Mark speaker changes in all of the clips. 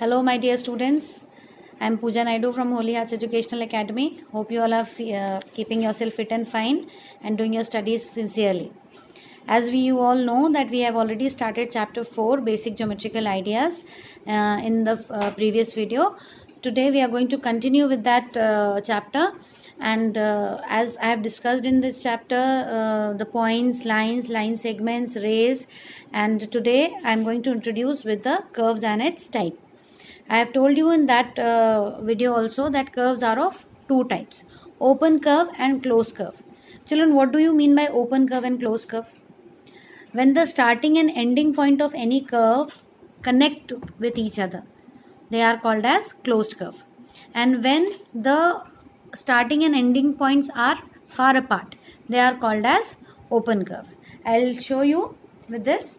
Speaker 1: Hello, my dear students. I am Pooja Naidu from Holy Hearts Educational Academy. Hope you all are keeping yourself fit and fine and doing your studies sincerely. As you all know that we have already started chapter 4, basic geometrical ideas, in the previous video. Today we are going to continue with that chapter, and as I have discussed in this chapter, the points, lines, line segments, rays, and today I am going to introduce with the curves and its type. I have told you in that video also that curves are of two types, open curve and closed curve. Children, what do you mean by open curve and closed curve? When the starting and ending point of any curve connect with each other, they are called as closed curve. And when the starting and ending points are far apart, they are called as open curve. I'll show you with this.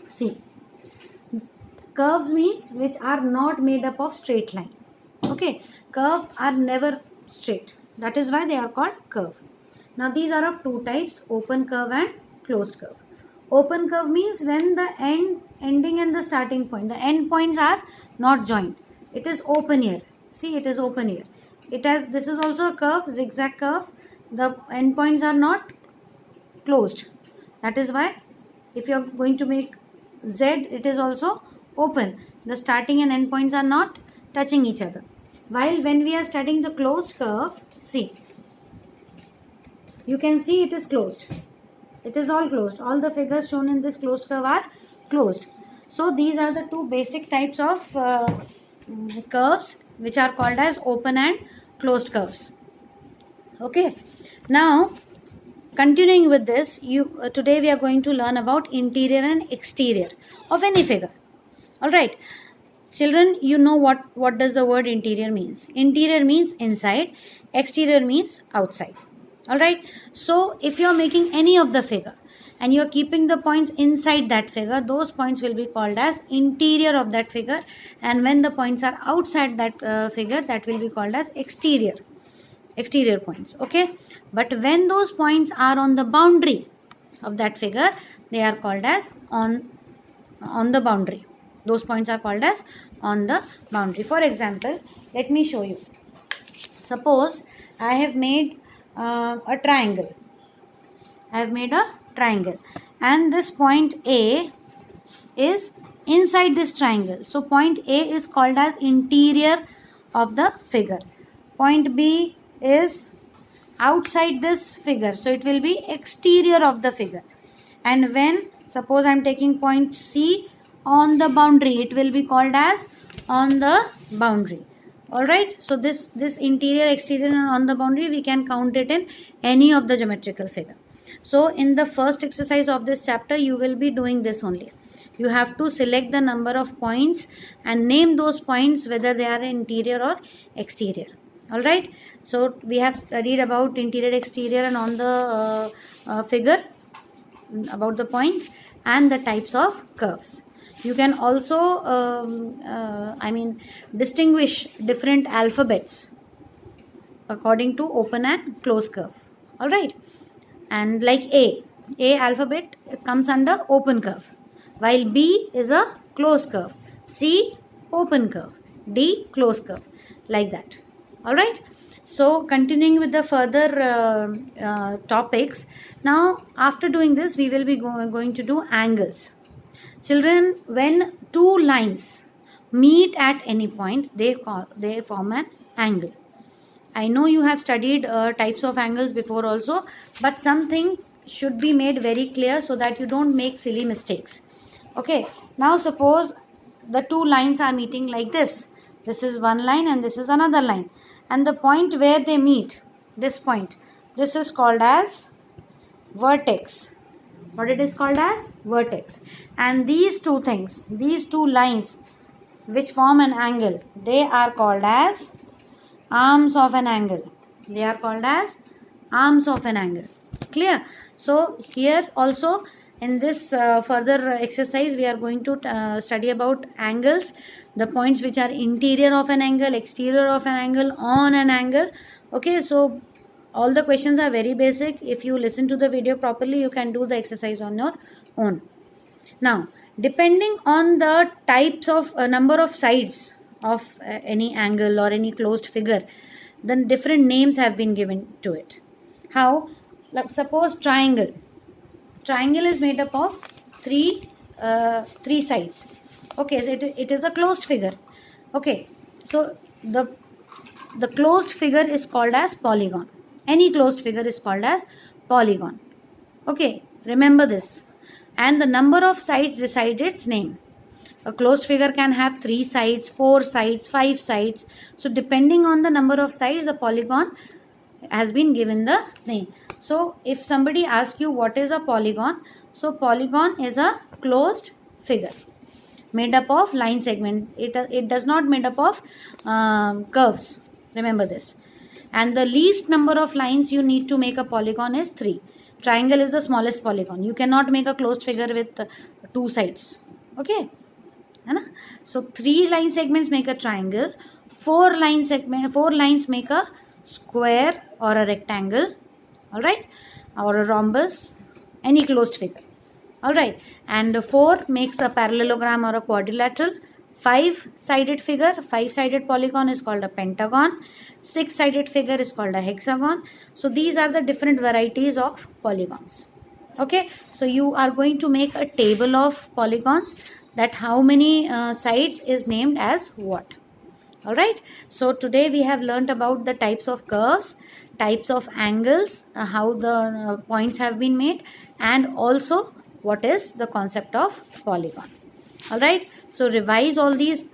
Speaker 1: See, curves means which are not made up of straight line. Okay, curves are never straight. That is why they are called curve. Now these are of two types, open curve and closed curve. Open curve means when the ending and the starting point, the end points are not joined. It is open here. See, it is open here. This is also a curve, zigzag curve. The end points are not closed. That is why if you are going to make Z, it is also open. The starting and end points are not touching each other. While when we are studying the closed curve, see, you can see it is closed. It is all closed. All the figures shown in this closed curve are closed. So these are the two basic types of curves which are called as open and closed curves. Okay. Now, continuing with this, today we are going to learn about interior and exterior of any figure. All right. Children, you know what does the word interior means? Interior means inside, exterior means outside. All right. So if you are making any of the figure and you are keeping the points inside that figure, those points will be called as interior of that figure, and when the points are outside that figure, that will be called as exterior points. Okay, but when those points are on the boundary of that figure, they are called as on the boundary. Those points are called as on the boundary. For example, let me show you. Suppose I have made a triangle. I have made a triangle and this point A is inside this triangle. So point A is called as interior of the figure. Point B is outside this figure. So it will be exterior of the figure. And when suppose I am taking point C on the boundary, it will be called as on the boundary. Alright, so this interior, exterior and on the boundary, we can count it in any of the geometrical figure. So in the first exercise of this chapter, you will be doing this only. You have to select the number of points and name those points whether they are interior or exterior. Alright, so we have studied about interior, exterior and on the figure, about the points and the types of curves. You can also distinguish different alphabets according to open and closed curve. All right, and like A alphabet comes under open curve, while B is a closed curve, C open curve, D closed curve, like that. All right. So continuing with the further topics. Now after doing this, we will be going to do angles. Children, when two lines meet at any point, they form an angle. I know you have studied types of angles before also, but some things should be made very clear so that you don't make silly mistakes. Okay, now suppose the two lines are meeting like this. This is one line and this is another line. And the point where they meet, this point, this is called as vertex. What it is called as? Vertex. And these two things, these two lines which form an angle, they are called as arms of an angle. They are called as arms of an angle. Clear? So here also in this further exercise, we are going to study about angles, the points which are interior of an angle, exterior of an angle, on an angle. Okay, so all the questions are very basic. If you listen to the video properly, you can do the exercise on your own. Now, Depending on the types of number of sides of any angle or any closed figure, then different names have been given to it. How? Like, suppose triangle. Triangle is made up of three sides. Okay, so it is a closed figure. Okay, so the closed figure is called as polygon. Any closed figure is called as polygon. Okay, remember this. And the number of sides decides its name. A closed figure can have 3 sides, 4 sides, 5 sides. So depending on the number of sides, the polygon has been given the name. So if somebody asks you what is a polygon, so polygon is a closed figure made up of line segment. It does not made up of curves. Remember this. And the least number of lines you need to make a polygon is 3. Triangle is the smallest polygon. You cannot make a closed figure with 2 sides. Okay. So 3 line segments make a triangle. 4 lines make a square or a rectangle. Alright. Or a rhombus. Any closed figure. Alright. And 4 makes a parallelogram or a quadrilateral. 5-sided figure, 5-sided polygon is called a pentagon. 6-sided figure is called a hexagon. So these are the different varieties of polygons. Okay, so you are going to make a table of polygons, that how many sides is named as what. Alright, so today we have learnt about the types of curves, types of angles, how the points have been made, and also what is the concept of polygon. Alright, so revise all these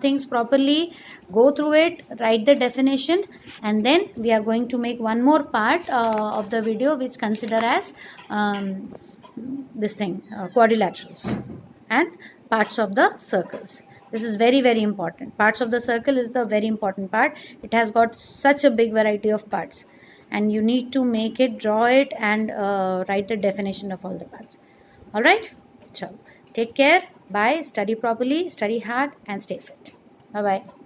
Speaker 1: things properly, go through it, write the definition, and then we are going to make one more part of the video which consider as quadrilaterals and parts of the circles. This is very, very important. Parts of the circle is the very important part. It has got such a big variety of parts, and you need to make it, draw it, and write the definition of all the parts. Alright, so take care. Bye. Study properly, study hard, and stay fit. Bye bye.